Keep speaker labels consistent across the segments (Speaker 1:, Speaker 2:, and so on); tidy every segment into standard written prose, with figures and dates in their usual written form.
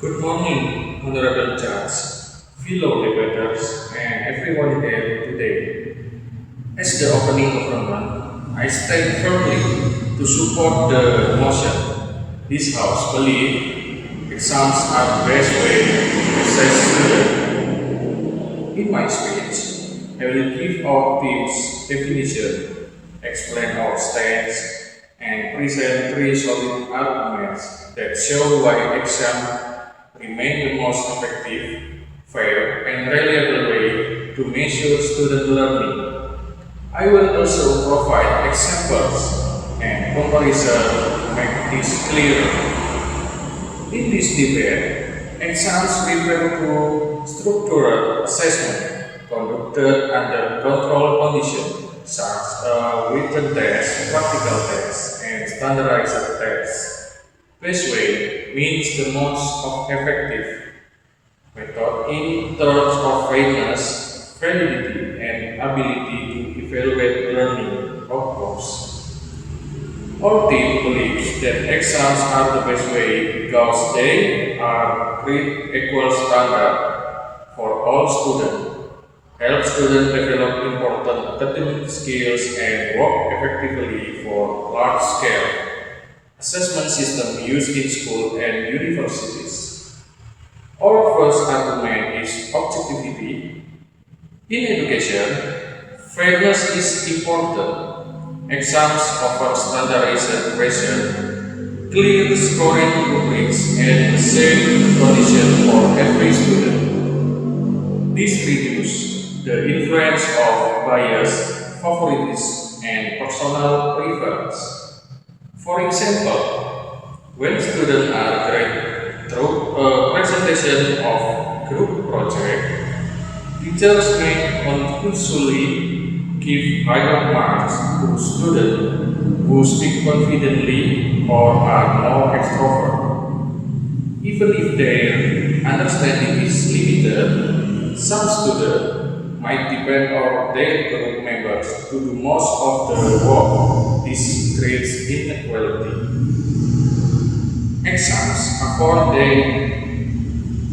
Speaker 1: Good morning, Honorable Judge, fellow debaters, and everyone here today. As the opening government, I stand firmly to support the motion. This House believes exams are the best way to assess students. In my speech, I will give our team's definition, explain our stance, and present three solid arguments that show why exam remain the most effective, fair, and reliable way to measure student learning. I will also provide examples and comparison to make this clearer. In this debate, exams refer to structural assessment conducted under controlled conditions such as written tests, practical tests, and standardized tests. This way means the most effective method in terms of fairness, validity, and ability to evaluate learning outcomes. Our team believes that exams are the best way because they are create equal standard for all students, help students develop important academic skills and work effectively for large-scale assessment system used in school and universities. Our first argument is objectivity. In education, fairness is important. Exams offer standardized question, clear scoring rubrics, and the same condition for every student. This reduces the influence of bias, favoritism, and personal preference. For example, when students are graded through a presentation of group project, teachers may unusually give higher marks to students who speak confidently or are more extrovert. Even if their understanding is limited, some students might depend on their group members to do most of the work. This creates inequality. Exams avoid the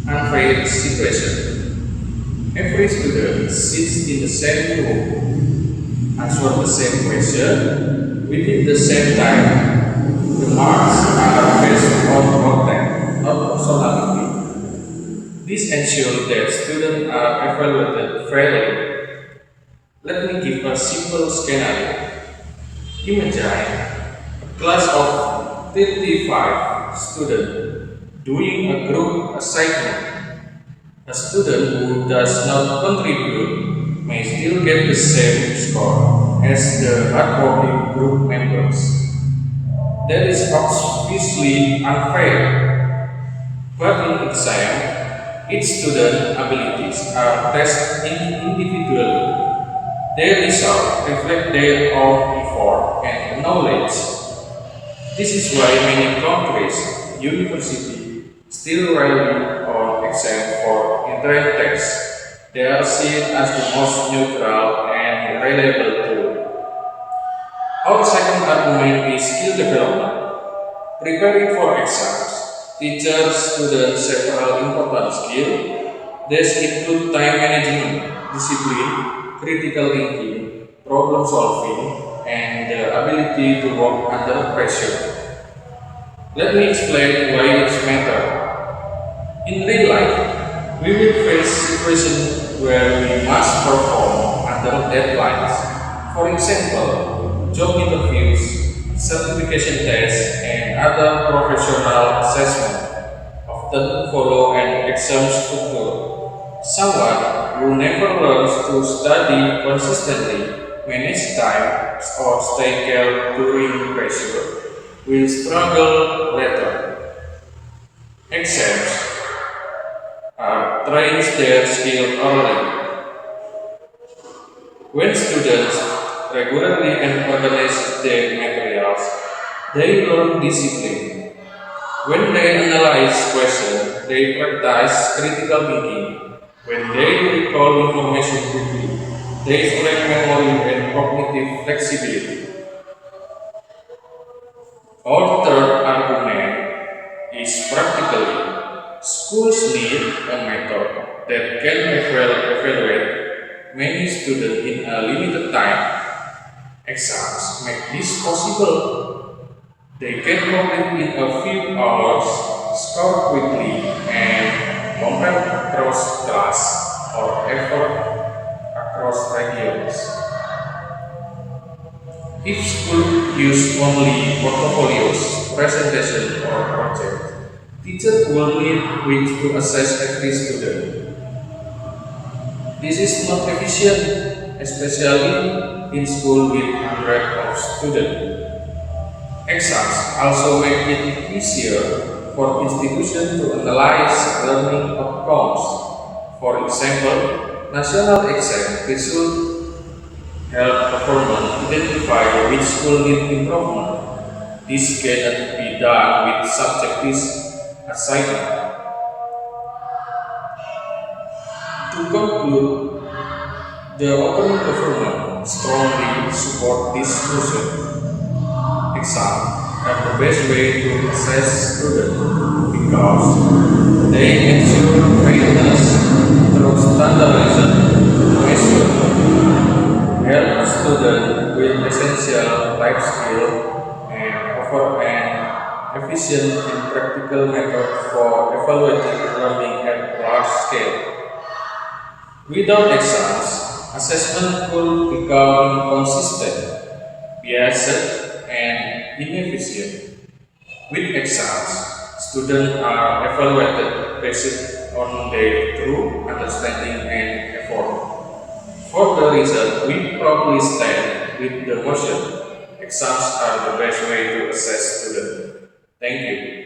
Speaker 1: unfair situation. Every student sits in the same room, answer the same question within the same time. The marks are based on content, not personality. This ensures that students are evaluated fairly. Let me give a simple scenario. Imagine a class of 35 students doing a group assignment. A student who does not contribute may still get the same score as the hardworking group members. That is obviously unfair. But in exam, each student's abilities are tested individually. Their results reflect their own effort and knowledge. This is why many countries, universities, still rely on exam for entrance tests. They are seen as the most neutral and reliable tool. Our second argument is skill development. Preparing for exams teaches students several important skills. These include time management, discipline, critical thinking, problem solving, and the ability to work under pressure. Let me explain why it's matter. In real life, we will face situations where we must perform under deadlines. For example, job interviews, certification tests, and other professional assessments often follow an exam structure. Someone who never learns to study consistently, manage time, or stay calm during pressure will struggle later. Exams trains their skill early. When students regularly and organize their materials, they learn discipline. When they analyze questions, they practice critical thinking. When they recall information quickly, they strengthen memory and cognitive flexibility. Our third argument is practically Schools need a method that can evaluate many students in a limited time. Exams make this possible. They can complete in a few hours, score quickly, and compare across class or effort across regions. If school use only portfolios, presentation, or project, teachers will need weeks to assess every student. This is not efficient, especially in school with hundreds of students. Exams also make it easier for institutions to analyze learning outcomes. For example, national exam results help government identify which school need improvement. This cannot be done with subjective assignment. To conclude, the open government strongly support this motion. Exams are the best way to assess students because they ensure fairness through standardization measures, help students with essential life skills, and offer an efficient and practical method for evaluating learning at large scale. Without exams, assessment could become inconsistent, biased, and inefficient. With exams, students are evaluated based on their true understanding and effort. For the reason we probably stand with the motion, exams are the best way to assess students. Thank you.